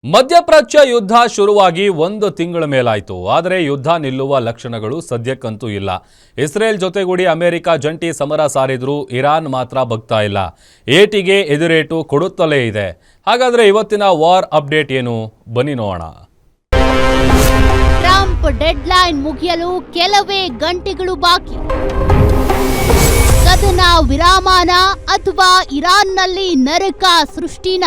ಮಧ್ಯಪ್ರಾಚ್ಯ ಯುದ್ಧ ಶುರುವಾಗಿ 1 ತಿಂಗಳ ಮೇಲಾಯಿತು. ಆದರೆ ಯುದ್ಧ ನಿಲ್ಲುವ ಲಕ್ಷಣಗಳು ಸದ್ಯಕ್ಕಂತೂ ಇಲ್ಲ. ಇಸ್ರೇಲ್ ಜೊತೆಗೂಡಿ ಅಮೆರಿಕ ಜಂಟಿ ಸಮರ ಸಾರಿದ್ರೂ ಇರಾನ್ ಮಾತ್ರ ಬಗ್ತಾ ಇಲ್ಲ. ಏಟಿಗೆ ಎದುರೇಟು ಕೊಡುತ್ತಲೇ ಇದೆ. ಹಾಗಾದ್ರೆ ಇವತ್ತಿನ ವಾರ್ ಅಪ್ಡೇಟ್ ಏನು? ಬನ್ನಿ ನೋಡೋಣ. ಟ್ರಂಪ್ ಡೆಡ್ಲೈನ್ ಮುಗಿಯಲು ಕೆಲವೇ ಗಂಟೆಗಳು ಬಾಕಿ. ಕದನ ವಿರಾಮನ ಅಥವಾ ಇರಾನ್ನಲ್ಲಿ ನರಕ ಸೃಷ್ಟಿನ?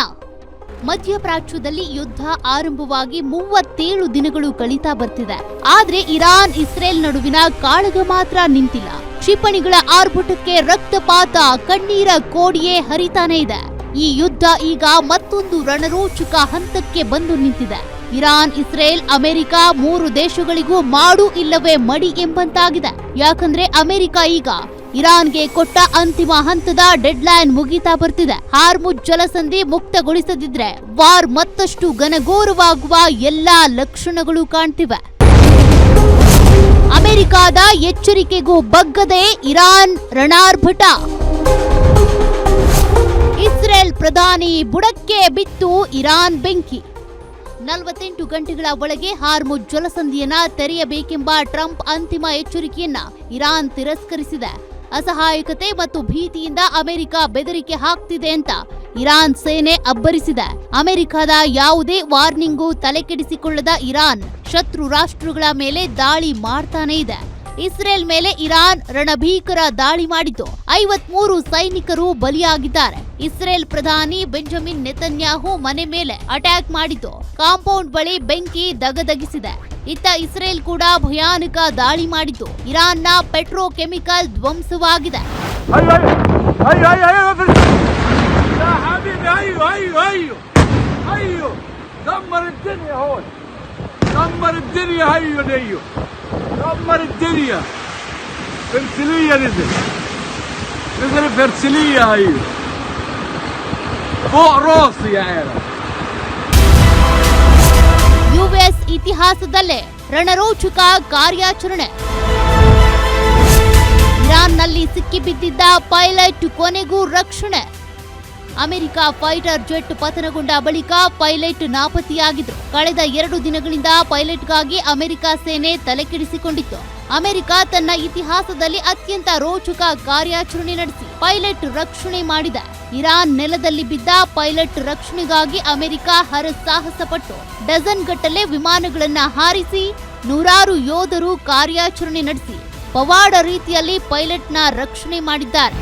ಮಧ್ಯಪ್ರಾಚ್ಯದಲ್ಲಿ ಯುದ್ಧ ಆರಂಭವಾಗಿ 37 ದಿನಗಳು ಕಳೀತಾ ಬರ್ತಿದೆ. ಆದ್ರೆ ಇರಾನ್ ಇಸ್ರೇಲ್ ನಡುವಿನ ಕಾಳಗ ಮಾತ್ರ ನಿಂತಿಲ್ಲ. ಕ್ಷಿಪಣಿಗಳ ಆರ್ಭಟಕ್ಕೆ ರಕ್ತಪಾತ, ಕಣ್ಣೀರ ಕೋಡಿಯೇ ಹರಿತಾನೆ ಇದೆ. ಈ ಯುದ್ಧ ಈಗ ಮತ್ತೊಂದು ರಣರೋಚಕ ಹಂತಕ್ಕೆ ಬಂದು ನಿಂತಿದೆ. ಇರಾನ್, ಇಸ್ರೇಲ್, ಅಮೆರಿಕ 3 ದೇಶಗಳಿಗೂ ಮಾಡು ಇಲ್ಲವೇ ಮಡಿ ಎಂಬಂತಾಗಿದೆ. ಯಾಕಂದ್ರೆ ಅಮೆರಿಕ ಈಗ ಇರಾನ್ಗೆ ಕೊಟ್ಟ ಅಂತಿಮ ಹಂತದ ಡೆಡ್ಲೈನ್ ಮುಗಿತಾ ಬರ್ತಿದೆ. ಹಾರ್ಮುಜ್ ಜಲಸಂಧಿ ಮುಕ್ತಗೊಳಿಸದಿದ್ರೆ ವಾರ್ ಮತ್ತಷ್ಟು ಘನಘೋರವಾಗುವ ಎಲ್ಲಾ ಲಕ್ಷಣಗಳು ಕಾಣ್ತಿವೆ. ಅಮೆರಿಕದ ಎಚ್ಚರಿಕೆಗೂ ಬಗ್ಗದೆ ಇರಾನ್ ರಣಾರ್ಭಟ. ಇಸ್ರೇಲ್ ಪ್ರಧಾನಿ ಬುಡಕ್ಕೆ ಬಿತ್ತು ಇರಾನ್ ಬೆಂಕಿ. 48 ಗಂಟೆಗಳ ಒಳಗೆ ಹಾರ್ಮುಜ್ ಜಲಸಂಧಿಯನ್ನ ತೆರೆಯಬೇಕೆಂಬ ಟ್ರಂಪ್ ಅಂತಿಮ ಎಚ್ಚರಿಕೆಯನ್ನ ಇರಾನ್ ತಿರಸ್ಕರಿಸಿದೆ. ಅಸಹಾಯಕತೆ ಮತ್ತು ಭೀತಿಯಿಂದ ಅಮೆರಿಕ ಬೆದರಿಕೆ ಹಾಕ್ತಿದೆ ಅಂತ ಇರಾನ್ ಸೇನೆ ಅಬ್ಬರಿಸಿದೆ. ಅಮೆರಿಕದ ಯಾವುದೇ ವಾರ್ನಿಂಗೂ ತಲೆಕೆಡಿಸಿಕೊಳ್ಳದ ಇರಾನ್ ಶತ್ರು ರಾಷ್ಟ್ರಗಳ ಮೇಲೆ ದಾಳಿ ಮಾಡ್ತಾನೆ ಇದೆ. ಇಸ್ರೇಲ್ ಮೇಲೆ ಇರಾನ್ ರಣಭೀಕರ ದಾಳಿ ಮಾಡಿದ್ದು 53 ಸೈನಿಕರು ಬಲಿಯಾಗಿದ್ದಾರೆ. ಇಸ್ರೇಲ್ ಪ್ರಧಾನಿ ಬೆಂಜಮಿನ್ ನೆತನ್ಯಾಹು ಮನೆ ಮೇಲೆ ಅಟ್ಯಾಕ್ ಮಾಡಿದ್ದು ಕಾಂಪೌಂಡ್ ಬಳಿ ಬೆಂಕಿ ದಗದಗಿಸಿದೆ. ಇತ್ತ ಇಸ್ರೇಲ್ ಕೂಡ ಭಯಾನಕ ದಾಳಿ ಮಾಡಿದ್ದು ಇರಾನ್ನ ಪೆಟ್ರೋಕೆಮಿಕಲ್ ಧ್ವಂಸವಾಗಿದೆ. دمر الدنيا فرسلية نزل فرسلية هاي فوق راسي يا عيال. ಯುಎಸ್ ಇತಿಹಾಸದಲ್ಲೇ ರಣರೋಚಕ ಕಾರ್ಯಾಚರಣೆ. ಇರಾನ್ನಲ್ಲಿ ಸಿಕ್ಕಿಬಿದ್ದಿದ್ದ ಪೈಲಟ್ ಕೊನೆಗೂ ರಕ್ಷಣೆ. ಅಮೆರಿಕ ಫೈಟರ್ ಜೆಟ್ ಪತನಗೊಂಡ ಬಳಿಕ ಪೈಲಟ್ ನಾಪತ್ತೆಯಾಗಿದ್ರು. ಕಳೆದ 2 ದಿನಗಳಿಂದ ಪೈಲಟ್ಗಾಗಿ ಅಮೆರಿಕ ಸೇನೆ ತಲೆಕೆಡಿಸಿಕೊಂಡಿತ್ತು. ಅಮೆರಿಕ ತನ್ನ ಇತಿಹಾಸದಲ್ಲಿ ಅತ್ಯಂತ ರೋಚಕ ಕಾರ್ಯಾಚರಣೆ ನಡೆಸಿ ಪೈಲಟ್ ರಕ್ಷಣೆ ಮಾಡಿದೆ. ಇರಾನ್ ನೆಲದಲ್ಲಿ ಬಿದ್ದ ಪೈಲಟ್ ರಕ್ಷಣೆಗಾಗಿ ಅಮೆರಿಕ ಹರಸಾಹಸ ಪಟ್ಟು ಡಜನ್ ಗಟ್ಟಲೆ ವಿಮಾನಗಳನ್ನ ಹಾರಿಸಿ ನೂರಾರು ಯೋಧರು ಕಾರ್ಯಾಚರಣೆ ನಡೆಸಿ ಪವಾಡ ರೀತಿಯಲ್ಲಿ ಪೈಲಟ್ನ ರಕ್ಷಣೆ ಮಾಡಿದ್ದಾರೆ.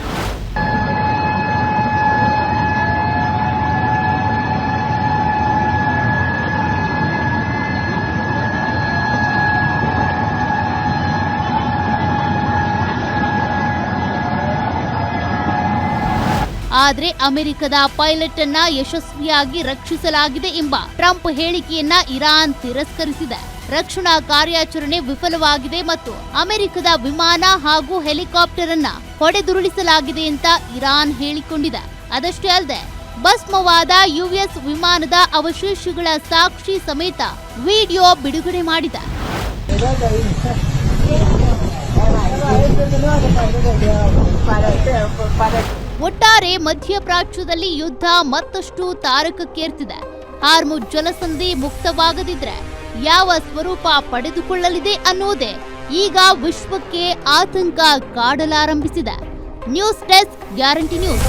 ಆದ್ರೆ ಅಮೆರಿಕದ ಪೈಲಟ್ ಅನ್ನ ಯಶಸ್ವಿಯಾಗಿ ರಕ್ಷಿಸಲಾಗಿದೆ ಎಂಬ ಟ್ರಂಪ್ ಹೇಳಿಕೆಯನ್ನ ಇರಾನ್ ತಿರಸ್ಕರಿಸಿದೆ. ರಕ್ಷಣಾ ಕಾರ್ಯಾಚರಣೆ ವಿಫಲವಾಗಿದೆ ಮತ್ತು ಅಮೆರಿಕದ ವಿಮಾನ ಹಾಗೂ ಹೆಲಿಕಾಪ್ಟರ್ ಅನ್ನ ಹೊಡೆದುರುಳಿಸಲಾಗಿದೆ ಅಂತ ಇರಾನ್ ಹೇಳಿಕೊಂಡಿದೆ. ಅದಷ್ಟೇ ಅಲ್ಲದೆ ಭಸ್ಮವಾದ ಯುಎಸ್ ವಿಮಾನದ ಅವಶೇಷಗಳ ಸಾಕ್ಷಿ ಸಮೇತ ವಿಡಿಯೋ ಬಿಡುಗಡೆ ಮಾಡಿದೆ. ಒಟ್ಟಾರೆ ಮಧ್ಯಪ್ರಾಚ್ಯದಲ್ಲಿ ಯುದ್ಧ ಮತ್ತಷ್ಟು ತಾರಕಕ್ಕೇರ್ತಿದೆ. ಹಾರ್ಮುಜ್ ಜಲಸಂಧಿ ಮುಕ್ತವಾಗದಿದ್ರೆ ಯಾವ ಸ್ವರೂಪ ಪಡೆದುಕೊಳ್ಳಲಿದೆ ಅನ್ನೋದೇ ಈಗ ವಿಶ್ವಕ್ಕೆ ಆತಂಕ ಕಾಡಲಾರಂಭಿಸಿದೆ. News desk, guarantee news.